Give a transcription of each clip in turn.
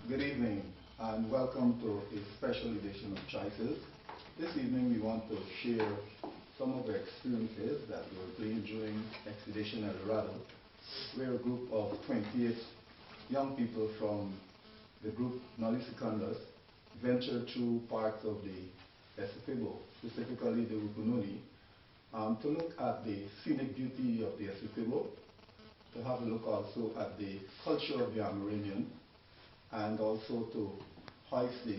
Good evening and welcome to a special edition of Choices. This evening we want to share some of the experiences that we were doing during Expedition El Dorado, where a group of 28 young people from the group Nolly Secundus ventured through parts of the Essequibo, specifically the Rupununi, to look at the scenic beauty of the Essequibo, to have a look also at the culture of the Amerindian, and also to hoist the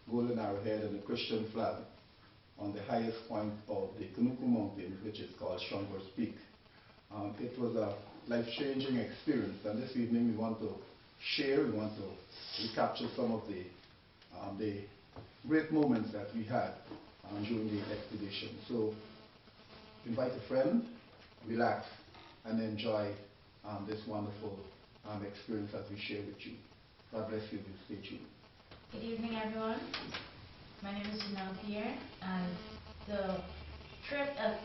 golden arrowhead and the Christian flag on the highest point of the Kunuku Mountain, which is called Schombergk. It was a life-changing experience, and this evening we want to share, we want to recapture some of the great moments that we had during the expedition. So invite a friend, relax, and enjoy this wonderful experience that we share with you. God bless you. Stay tuned. Good evening, everyone. My name is Janelle Pierre, and the trip at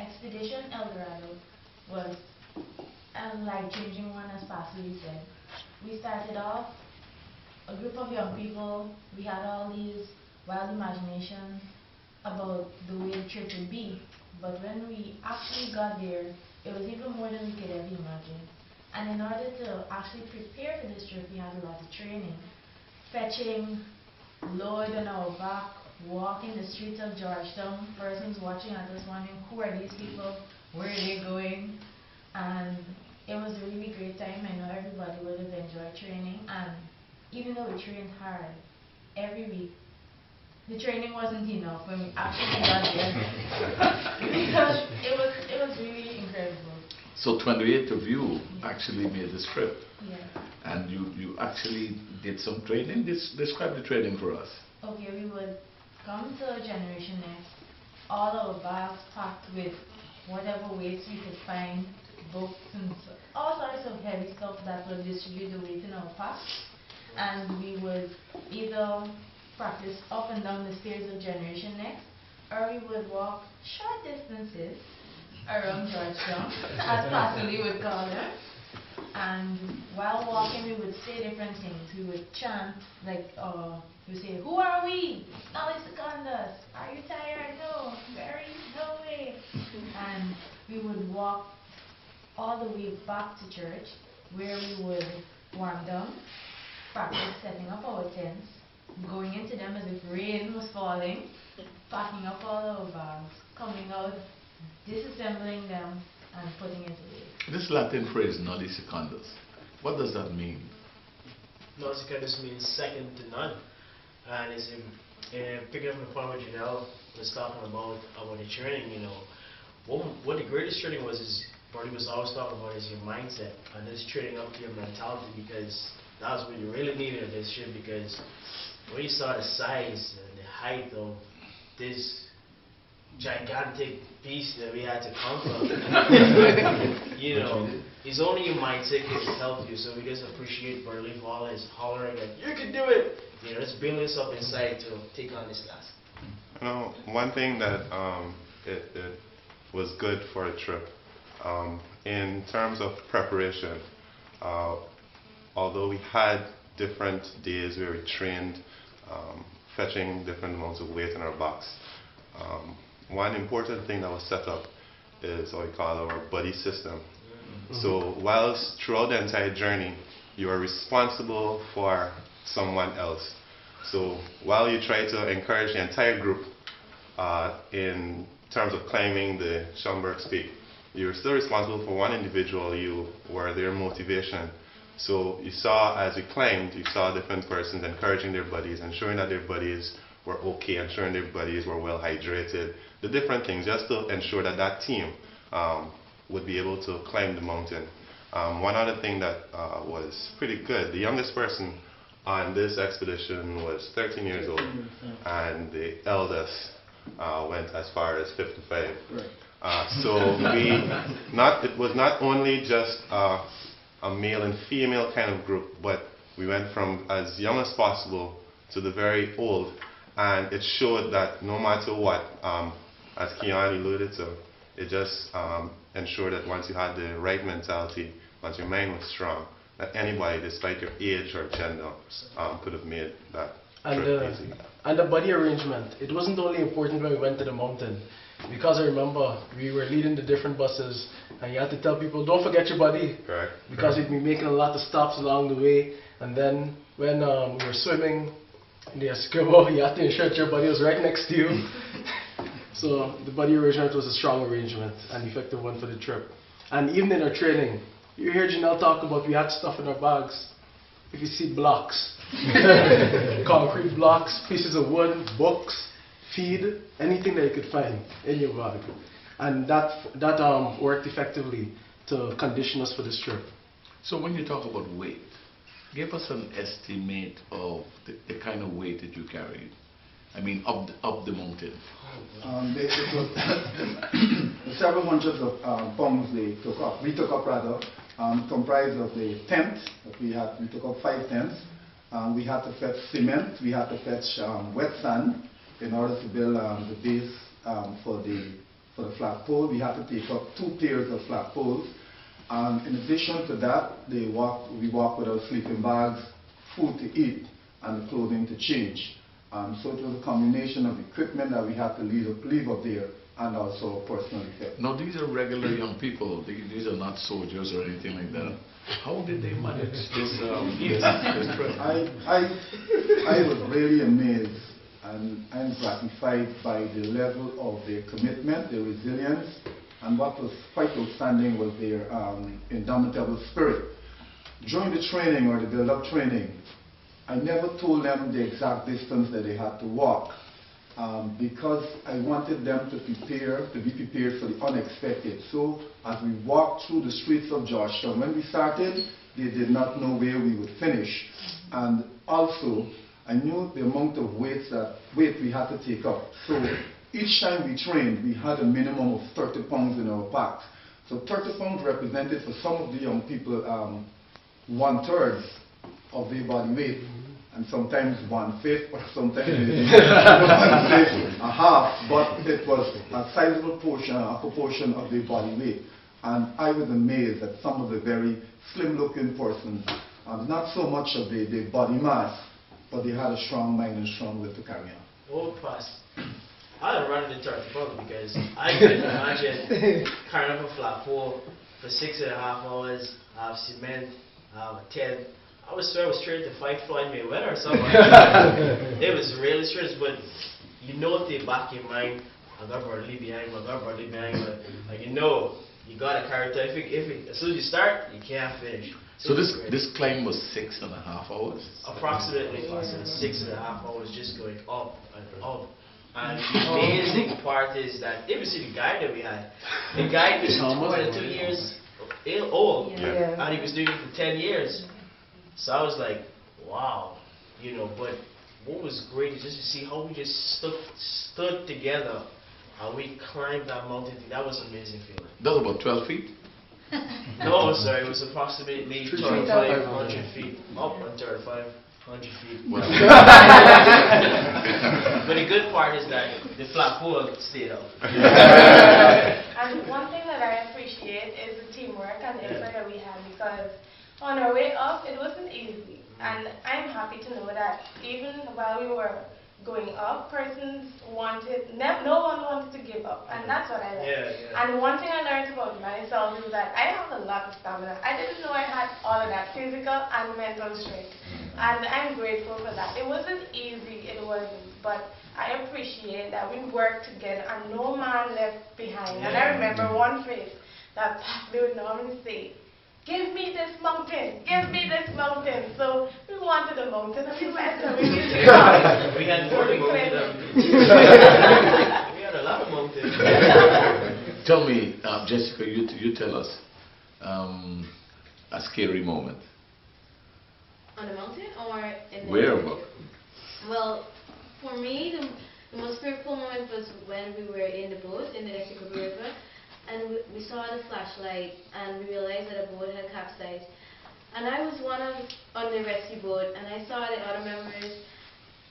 Expedition El Dorado was a life-changing one, as Pastor Lee said. We started off a group of young people. We had all these wild imaginations about the way the trip would be, but when we actually got there, it was even more than we could ever imagine. And in order to actually prepare for this trip, we had a lot of training. Fetching load on our back, walking the streets of Georgetown. Persons watching at us wondering, who are these people? Where are they going? And it was a really great time. I know everybody would have enjoyed training. And even though we trained hard every week, the training wasn't enough when we actually got there. Because it was really incredible. So 28 of you actually made this trip. Yeah. And you actually did some training. Describe the training for us. Okay, we would come to Generation Next, all our bags packed with whatever weights we could find, books and all sorts of heavy stuff that would distribute the weight in our packs. And we would either practice up and down the stairs of Generation Next, or we would walk short distances around Georgetown, as Pastor Lee would call them. And while walking, we would say different things. We would chant, like, we would say, "Who are we? Nolly Secundus. Are you tired? No. Very, no way." And we would walk all the way back to church, where we would warm down, practice setting up our tents, going into them as if rain was falling, packing up all our bags, coming out, disassembling them, and putting it away. This Latin phrase, Nolly Secundus, what does that mean? Nolly Secundus means second to none. And it's picking up on the point what Janelle was talking about the training, you know. What the greatest training was is, Bernie was always talking about, is your mindset. And this training up to your mentality, because that's what you really needed in this trip, because when you saw the size and the height of this gigantic beast that we had to conquer, you know, it's only your mindset can help you. So we just appreciate Burley for all his hollering and "you can do it." You know, it's building us up inside to take on this task. You know, one thing that it was good for a trip, in terms of preparation, although we had different days where we trained, fetching different amounts of weight in our backs, one important thing that was set up is what we call our buddy system. So whilst throughout the entire journey, you are responsible for someone else. So while you try to encourage the entire group in terms of climbing the Schombergk peak, you're still responsible for one individual. You were their motivation. So you saw, as we climbed, you saw different persons encouraging their buddies, ensuring that their buddies were okay, ensuring their buddies were well hydrated, the different things, just to ensure that that team would be able to climb the mountain. One other thing that was pretty good, the youngest person on this expedition was 13 years old, and the eldest went as far as 55. So it was not only just a male and female kind of group, but we went from as young as possible to the very old, and it showed that no matter what, as Keon alluded to, it just ensured that once you had the right mentality, once your mind was strong, that anybody, despite your age or gender, could have made that And, trip easy. and the body arrangement, it wasn't only important when we went to the mountain, because I remember we were leading the different buses and you had to tell people, don't forget your body, Correct? because we'd be making a lot of stops along the way. And then when we were swimming in the Esquimalt, you had to ensure that your body was right next to you. So the body arrangement was a strong arrangement and effective one for the trip. And even in our training, you hear Janelle talk about we had stuff in our bags. If you see blocks, concrete blocks, pieces of wood, books, feed, anything that you could find in your bag. And that worked effectively to condition us for this trip. So when you talk about weight, give us an estimate of the kind of weight that you carried. I mean, up the mountain. It was several hundreds of pounds they took up. We took up rather, comprised of the tent that we had. We took up 5 tents. We had to fetch cement. We had to fetch wet sand in order to build the base for the flagpole. We had to take up 2 pairs of flagpoles. In addition to that, we walked with our sleeping bags, food to eat, and the clothing to change. So it was a combination of equipment that we had to leave up there, and also personal effect. Now these are regular young people. These are not soldiers or anything like that. How did they manage this trip? I was really amazed, and I'm gratified by the level of their commitment, their resilience, and what was quite outstanding was their indomitable spirit. During the training or the build-up training, I never told them the exact distance that they had to walk because I wanted them to be prepared for the unexpected. So as we walked through the streets of Georgetown, when we started, they did not know where we would finish. And also, I knew the amount of weight we had to take up. So each time we trained, we had a minimum of 30 pounds in our packs. So 30 pounds represented for some of the young people 1/3 of their body weight, and sometimes 1/5, or sometimes maybe 1/5, a half, but it was a sizable portion, a proportion of their body weight. And I was amazed at some of the very slim-looking persons, not so much of the body mass, but they had a strong mind and strong will to carry on. Oh, pass. I had run into the problem because I couldn't imagine carrying up a flagpole for 6.5 hours, have cement, a tent. I was straight to fight Floyd Mayweather or something. It was really stressful, but you know at the back of your mind, I got brotherly behind, but like you know, you gotta carry it. As soon as you start, you can't finish. So this climb was 6.5 hours? Approximately 6.5 hours just going up and up. And the amazing part is that if you see the guide that we had, the guide was 22 years old, and he was doing it for 10 years. So I was like, wow, you know, but what was great is just to see how we just stood together and we climbed that mountain. That was an amazing feeling. That was about 12 feet? No, sorry, it was approximately 3,500 feet, up on 3,500 feet. But the good part is that the flagpole stayed up. And one thing that I appreciate is the teamwork and the effort that we had, because on our way up, it wasn't easy. And I'm happy to know that even while we were going up, persons wanted, no one wanted to give up. And that's what I like. And one thing I learned about myself is that I have a lot of stamina. I didn't know I had all of that physical and mental strength. And I'm grateful for that. It wasn't easy, it wasn't. But I appreciate that we worked together and no man left behind. And I remember one phrase that they would normally say, "Give me this mountain, give me this mountain." So we wanted a mountain and we went and we did it. We had more than mountains. We had a lot of mountains. Tell me, Jessica, you tell us a scary moment. On the mountain or in the Wherever. Well, for me, the most fearful moment was when we were in the boat in the Esquimalt River, and we saw the flashlight, and we realized that a boat had capsized. And I was on the rescue boat, and I saw the other members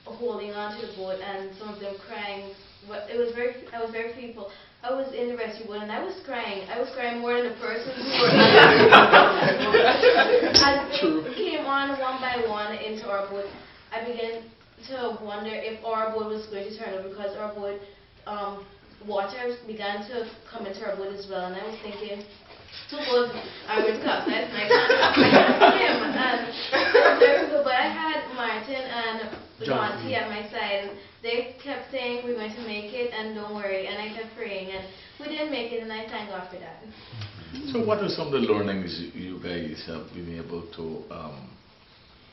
holding onto the boat, and some of them crying. I was very fearful. I was in the rescue boat, and I was crying. I was crying more than the persons who were on the boat. And our boat, I began to wonder if our boat was going to turn over because our boat, water began to come into our boat as well. And I was thinking, two boats are going to capsize and I can't swim. And but I had Martin and Monty at my side. And they kept saying we're going to make it and don't worry. And I kept praying and we did make it and I thank God for that. So what are some of the learnings you guys have been able to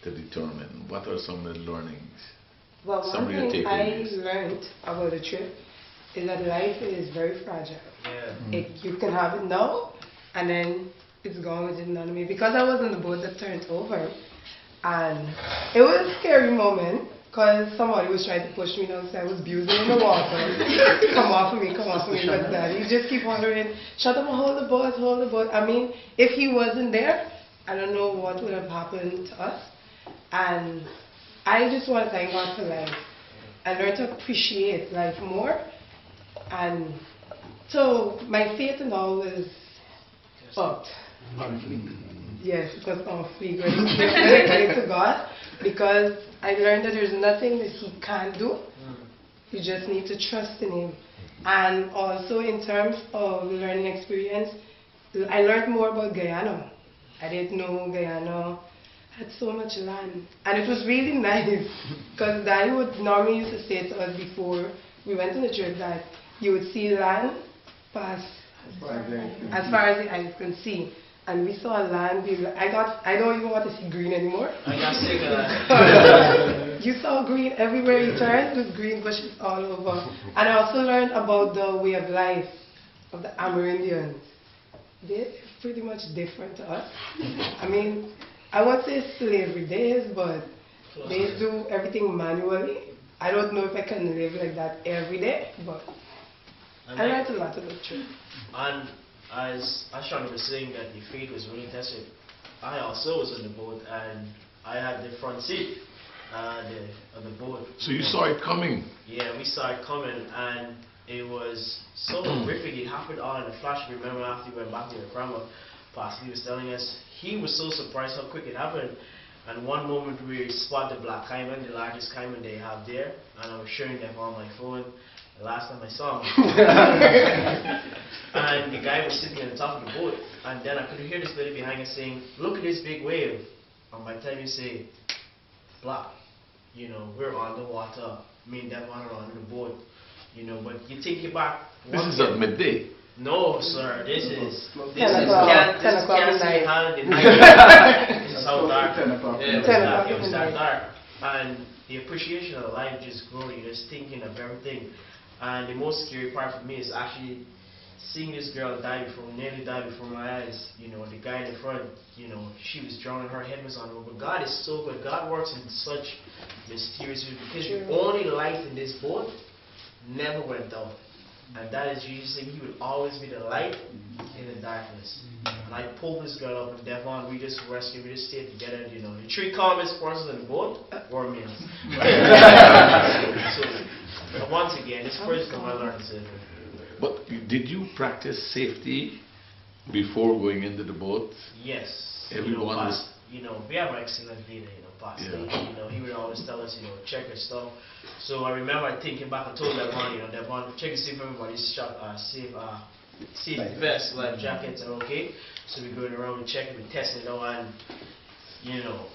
determine? What are some of the learnings? Well, Some one of your thing I takeaways. learned about the trip is that life is very fragile. Yeah. You can have it now, and then it's gone within another minute. Because I was on the boat that turned over, and it was a scary moment, because somebody was trying to push me down, so I was abusing in the water. Come off of me, come off of me. But Daddy just keep wondering, shut up and hold the boat, hold the boat. I mean, if he wasn't there, I don't know what would have happened to us. And I just want to thank God for life. I learned to appreciate life more. And so my faith now is up. Yes, it was on fleek when I to God, because I learned that there's nothing that He can't do. You just need to trust in Him. And also in terms of learning experience, I learned more about Guyana. I didn't know Guyana had so much land. And it was really nice, because Daddy would normally used to say to us before we went on the trip that you would see land pass as far as the eyes can see. And we saw land. I don't even want to see green anymore. I got sick of that. You saw green everywhere you turned, with green bushes all over. And I also learned about the way of life of the Amerindians. They're pretty much different to us. I mean, I won't say slavery days, but they do everything manually. I don't know if I can live like that every day, but I learned a lot about the trip. And as Ashana was saying that the faith was really tested, I also was on the boat and I had the front seat of the boat. So you saw it coming? Yeah, we saw it coming and it was so horrific. It happened all in a flash. Remember after we went back to the grandma, Pastor was telling us he was so surprised how quick it happened. And one moment we spotted the black caiman, the largest caiman they have there, and I was showing them on my phone the last time I saw him. And the guy was sitting on the top of the boat, and then I could hear this lady behind us saying, "Look at this big wave." And by the time you say black, you know, we're on the water, me and Devon are on the boat, you know, but you take it back. This is at midday. No, sir, this is 10 o'clock Kansas at night. Island in night. This is how dark. 10 o'clock. Yeah, it was 10 dark. o'clock It was at that night. dark. And the appreciation of life just growing. You're just thinking of everything. And the most scary part for me is actually seeing this girl nearly die before my eyes. You know, the guy in the front, you know, she was drowning, her head was on her. But God is so good. God works in such mysterious ways because the only light in this boat never went out. And that is Jesus saying He would always be the light in the darkness. And I pulled this girl up and Devon, we just rescued, we just stayed together, you know. The three calmest persons in the boat were me. So, once again, this first time I learned this. But did you practice safety before going into the boat? Yes. Everyone was... You know, we have an excellent leader, you know, Pastor. Yeah. You know, he would always tell us, you know, check your stuff. So I remember thinking back, I told Devon, you know, Devon, check and see if everybody's safe vest, life jackets are okay. So we're going around and checking, we're testing it out, and, you know,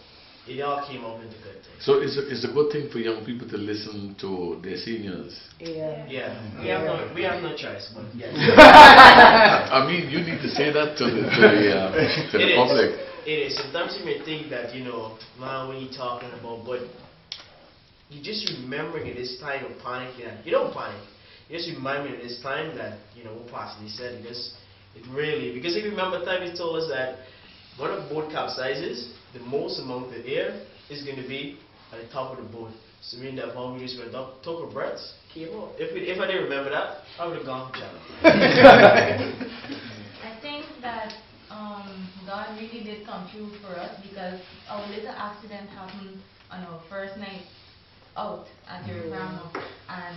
it all came up into good things. So it's a good thing for young people to listen to their seniors. Yeah. Yeah, we have no choice, but I mean, you need to say that to the public. It is. Sometimes you may think that, you know, man, what are you talking about? But you just remembering at this time of panic, you don't panic. You just remind me at this time that, you know, what Pastor said, because if you remember the time he told us that when a boat capsizes, the most amount of air is going to be at the top of the boat. So meaning that when we just went up, took our breaths, came out. If I didn't remember that, I would have gone for channel. I think that God really did come through for us because our little accident happened on our first night out at your grandma, and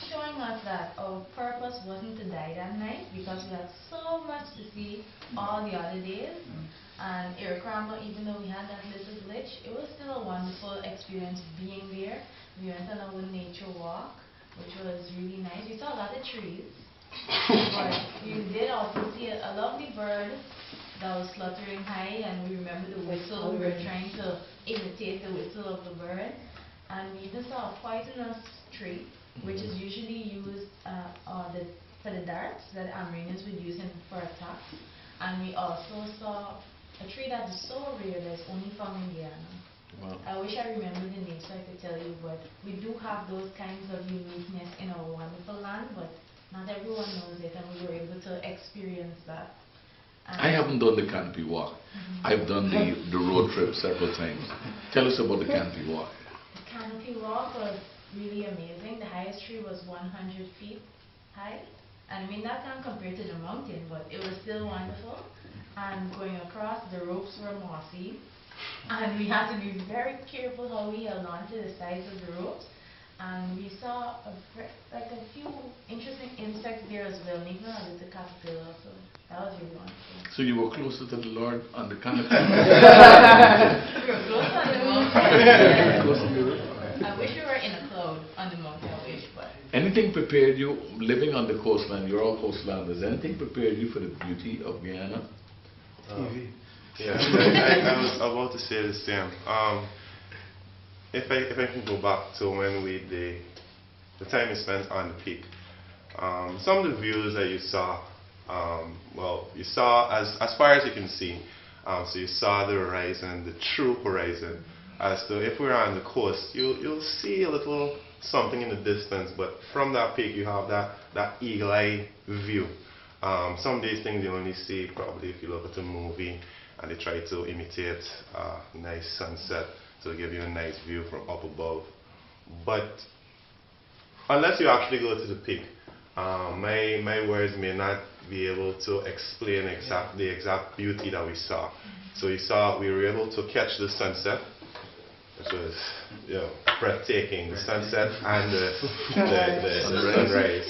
showing us that our purpose wasn't to die that night because we had so much to see all the other days. And Iracramba, even though we had that little glitch, it was still a wonderful experience being there. We went on our nature walk, which was really nice. We saw a lot of trees, but we did also see a lovely bird that was fluttering high, and we remember the whistle. We were trying to imitate the whistle of the bird. And we even saw a poisonous tree, which is usually used for the darts that Amerindians would use for attacks. And we also saw a tree that is so rare that it's only found in Guyana. Wow. I wish I remembered the name so I could tell you, but we do have those kinds of uniqueness in our wonderful land, but not everyone knows it, and we were able to experience that. I haven't done the canopy walk. I've done the road trip several times. Tell us about the canopy walk. The canopy walk was really amazing. The highest tree was 100 feet high. And I mean, that can't compare to the mountain, but it was still wonderful. And going across, the ropes were mossy. And we had to be very careful how we held on to the sides of the ropes. And we saw a few interesting insects there as well, even a little caterpillar. So that was really wonderful. So you were closer to the Lord on the canopy? We were close on the mountain. Close to the river. I wish we were in a cloud on the mountain, I wish, but... Anything prepared you, living on the coastline, you're all coastlanders, anything prepared you for the beauty of Guyana? TV. Yeah, I was about to say the same. If I can go back to when the time we spent on the peak, some of the views that you saw, well, you saw as far as you can see. So you saw the horizon, the true horizon. So if we're on the coast, you'll see a little something in the distance, but from that peak you have that eagle-eye view. Some of these things you only see probably if you look at a movie and they try to imitate a nice sunset to give you a nice view from up above. But unless you actually go to the peak, my words may not be able to explain the exact beauty that we saw. So we were able to catch the sunset, which was breathtaking, the sunset and the sunrise.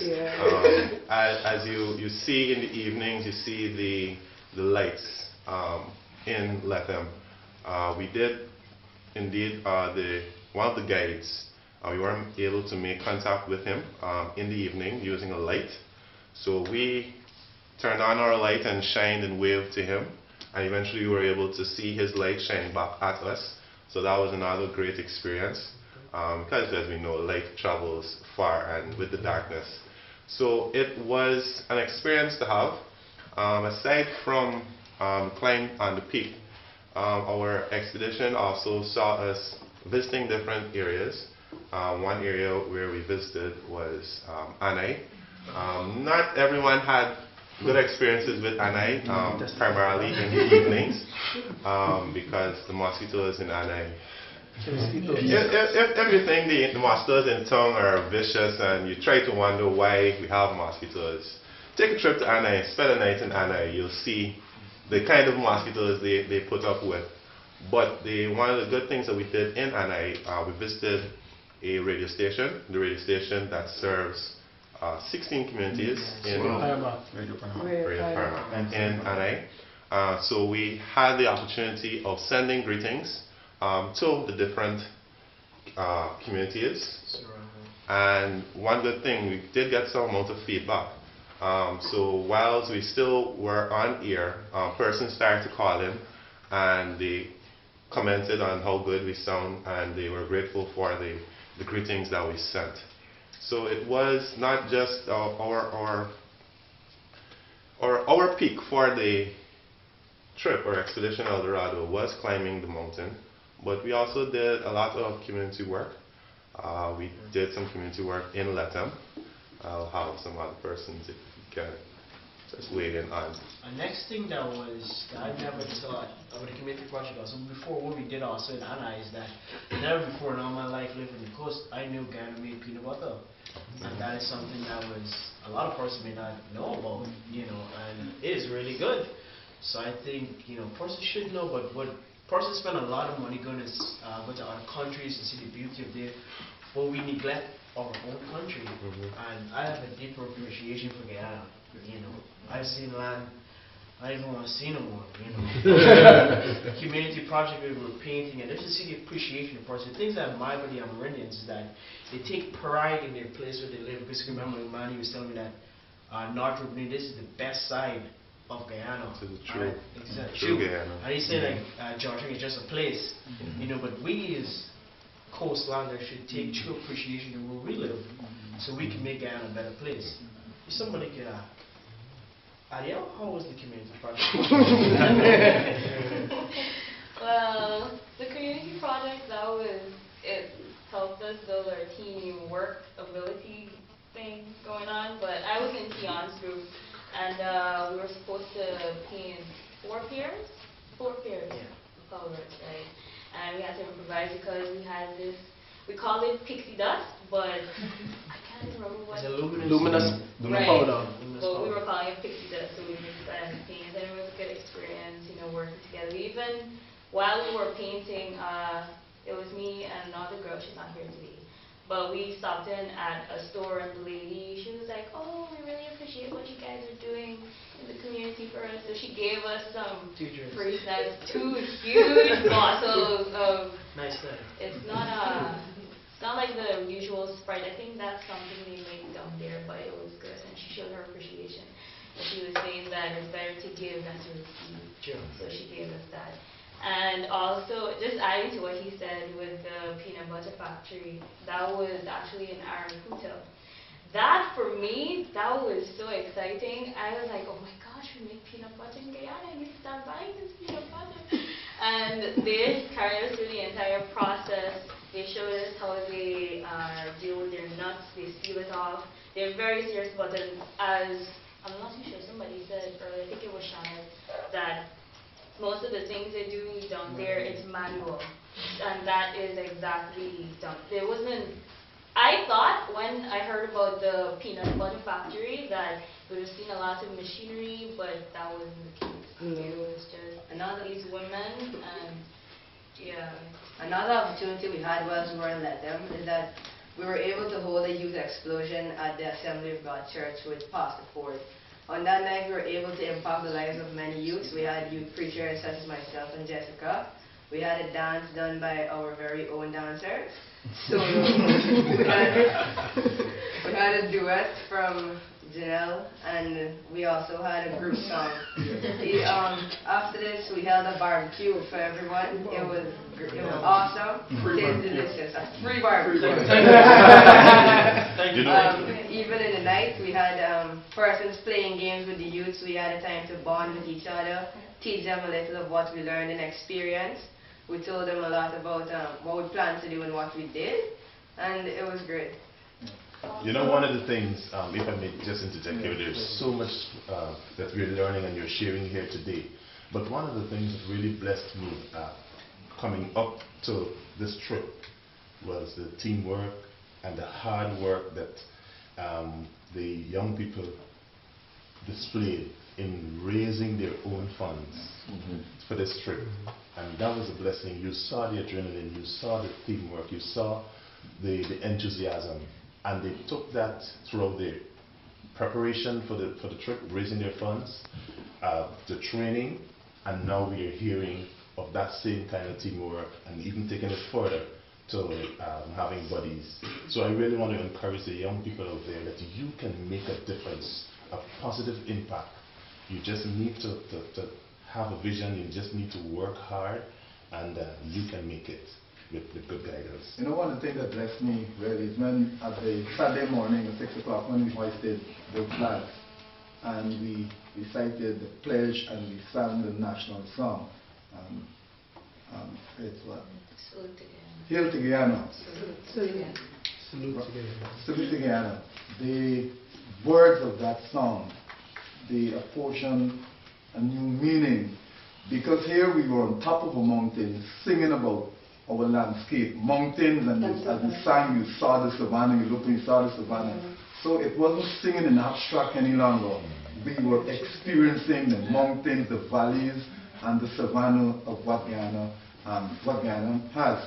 As you see in the evenings, you see the lights in Lethem. We did indeed, one of the guides, we weren't able to make contact with him in the evening using a light. So we turned on our light and shined and waved to him, and eventually we were able to see his light shine back at us. So that was another great experience, because as we know, light travels far and with the darkness. So it was an experience to have. Aside from climbing on the peak, our expedition also saw us visiting different areas. One area where we visited was Anai. Not everyone had good experiences with Anai, primarily in the evenings, because the mosquitoes in Anai. If you think the mosquitoes in Tongue are vicious and you try to wonder why we have mosquitoes, take a trip to Anai, spend a night in Anai, you'll see the kind of mosquitoes they put up with. But one of the good things that we did in Anai, we visited a radio station, the radio station that serves 16 communities in Radio Parma in Anai. So we had the opportunity of sending greetings to the different communities. And one good thing, we did get some amount of feedback. So whilst we still were on air, persons started to call in and they commented on how good we sound, and they were grateful for the greetings that we sent. So it was not just our peak for the trip or expedition El Dorado was climbing the mountain, but we also did a lot of community work. We did some community work in Lethem. I'll have some other persons if you can just weigh in on. The next thing that I never thought about the community project also before what we did also in Anna is that never before in all my life living on the coast I knew Guyana made peanut butter. And that is something that a lot of persons may not know about, and it is really good. So I think, persons should know, but persons spend a lot of money going to other countries to see the beauty of there. But we neglect of our own country, and I have a deeper appreciation for Guyana. You know, I've seen land I don't even want to see no more. You know, community project where we're painting, and just to see the appreciation of person. The things that I admire about the Amerindians is that they take pride in their place where they live. Because remember, Manny was telling me that North Rubini, this is the best side of Guyana. This is true. Exactly. True Guyana. And he said like Georgia is just a place, you know, but we as coastlanders should take true appreciation of where we live, so we can make Guyana a better place. If somebody could, Ariel, how was the community project? Well, the community project, it helped us build our teamwork ability thing going on, but I was in Tion's group, and we were supposed to paint 4 pairs? 4 pairs of colors, right? And we had to improvise because we had this, we called it pixie dust, but I can't remember what. It's a Luminous Right. powder. But we were calling it pixie dust, so we mixed that and paint, and it was a good experience, you know, working together. Even while we were painting, it was me and another girl, she's not here today. But we stopped in at a store, and the lady, she was like, "Oh, we really appreciate what you guys are doing in the community for us." So she gave us some free snacks, 2 huge bottles of. Nice thing. It's not like the usual Sprite. I think that's something they make down there, but it was good, and she showed her appreciation. And she was saying that it's better to give than to receive. Sure. So she gave us that. And also, just adding to what he said with the peanut butter factory, that was actually in Arakuta. That, for me, that was so exciting. I was like, oh my gosh, we make peanut butter in Guyana. I need to start buying this peanut butter. And they carried us through the entire process. They showed us how they deal with their nuts. They seal it off. They're very serious about it. As I'm not too sure, somebody said earlier, I think it was Shannon, that most of the things they do down there, it's manual. And that is exactly done. There wasn't, I thought when I heard about the peanut butter factory that we would have seen a lot of machinery, but that wasn't the case. It was just these women, and yeah. Another opportunity we had whilst we were in Lethem is that we were able to hold a youth explosion at the Assembly of God Church with Pastor Ford. On that night, we were able to impact the lives of many youths. We had youth preachers such as myself and Jessica. We had a dance done by our very own dancers. So we had a duet from Janelle, and we also had a group song. After this, we held a barbecue for everyone. It was awesome. It was delicious. A free barbecue. Even in the night, we had persons playing games with the youths. We had a time to bond with each other, teach them a little of what we learned and experienced. We told them a lot about what we planned to do and what we did, and it was great. You know, one of the things, if I may just interject here, there's so much that we're learning and you're sharing here today. But one of the things that really blessed me coming up to this trip was the teamwork and the hard work that the young people displayed in raising their own funds for this trip. And that was a blessing. You saw the adrenaline, you saw the teamwork, you saw the enthusiasm. And they took that throughout the preparation for the trip, raising their funds, the training, and now we are hearing of that same kind of teamwork and even taking it further to having buddies. So I really want to encourage the young people out there that you can make a difference, a positive impact. You just need to have a vision, you just need to work hard, and you can make it. With good guidance. You know, one of the things that blessed me really is when at the Saturday morning at 6 o'clock when we hoisted the flags and we recited the pledge and we sang the national song. It's what? Salute to Guyana. Hail to Guyana. Salute to Guyana. The words of that song, they apportion a new meaning, because here we were on top of a mountain singing about our landscape, mountains, and as we sang, you saw the savannah, you looked and you saw the savannah. So it wasn't singing in abstract any longer. We were experiencing the mountains, the valleys, and the savannah of what Guyana has.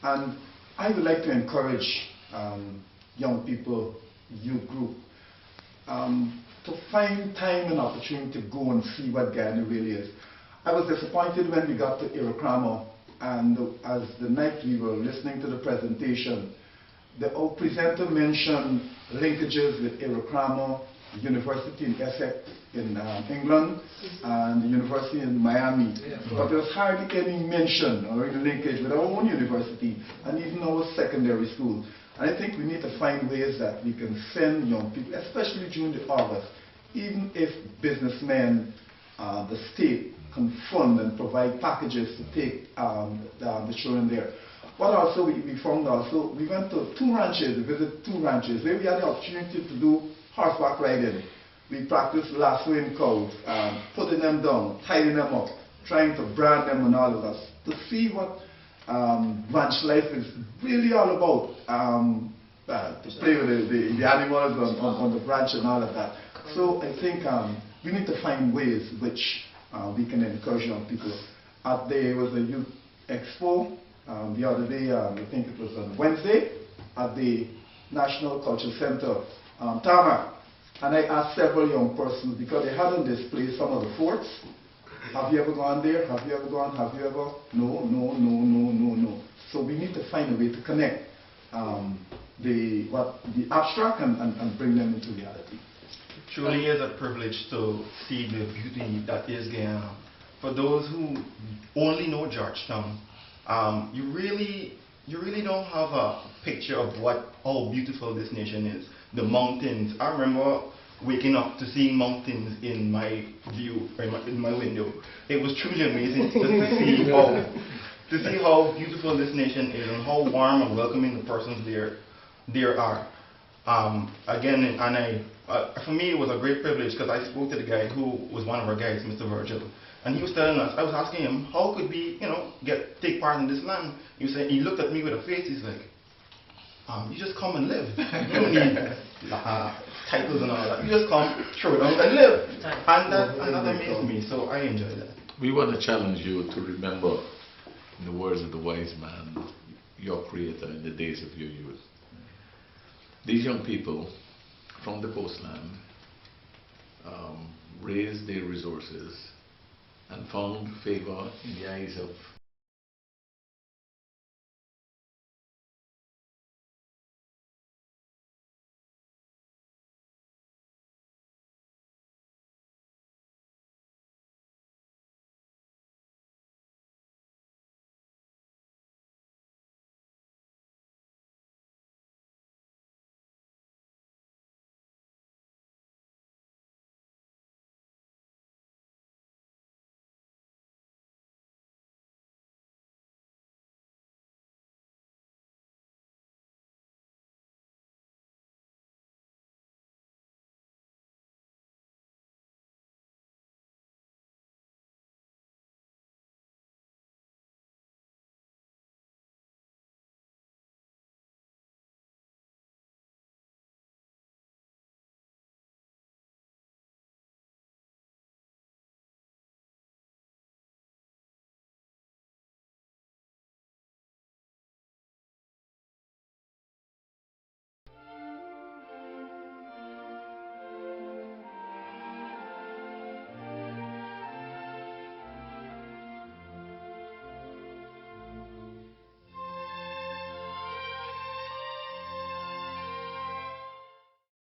And I would like to encourage young people youth group to find time and opportunity to go and see what Guyana really is. I was disappointed when we got to Irocramo, and as the night we were listening to the presentation, the presenter mentioned linkages with Irocramo, the University in Essex in England, and the University in Miami. But there was hardly any mention or any linkage with our own university and even our secondary school. And I think we need to find ways that we can send young people, especially during the August, even if businessmen, the state, can fund and provide packages to take the children there. What also we found also, we went to 2 ranches, we visited 2 ranches, where we had the opportunity to do horseback riding. We practiced lassoing cows, putting them down, tying them up, trying to brand them and all of that, to see what ranch life is really all about, to play with the animals on the ranch and all of that. So I think we need to find ways which we can encourage young people. There was a youth expo the other day, I think it was on Wednesday, at the National Cultural Center, Tarmac. And I asked several young persons, because they had on display some of the forts. Have you ever gone there? Have you ever gone? Have you ever? No, no, no, no, no, no. So we need to find a way to connect the abstract and bring them into reality. It truly is a privilege to see the beauty that is Guyana. For those who only know Georgetown, you really don't have a picture of how beautiful this nation is. The mountains. I remember waking up to seeing mountains in my view, in my window. It was truly amazing to see how beautiful this nation is and how warm and welcoming the persons there are. Again, for me it was a great privilege, because I spoke to the guy who was one of our guides, Mr. Virgil, and he was telling us, I was asking him, how could we, take part in this land? He looked at me with a face, he's like, you just come and live. You don't need titles and all that. You just come, throw it out and live. And that amazed me, so I enjoyed that. We want to challenge you to remember, in the words of the wise man, your creator in the days of your youth. These young people from the coastland raised their resources and found favor in the eyes of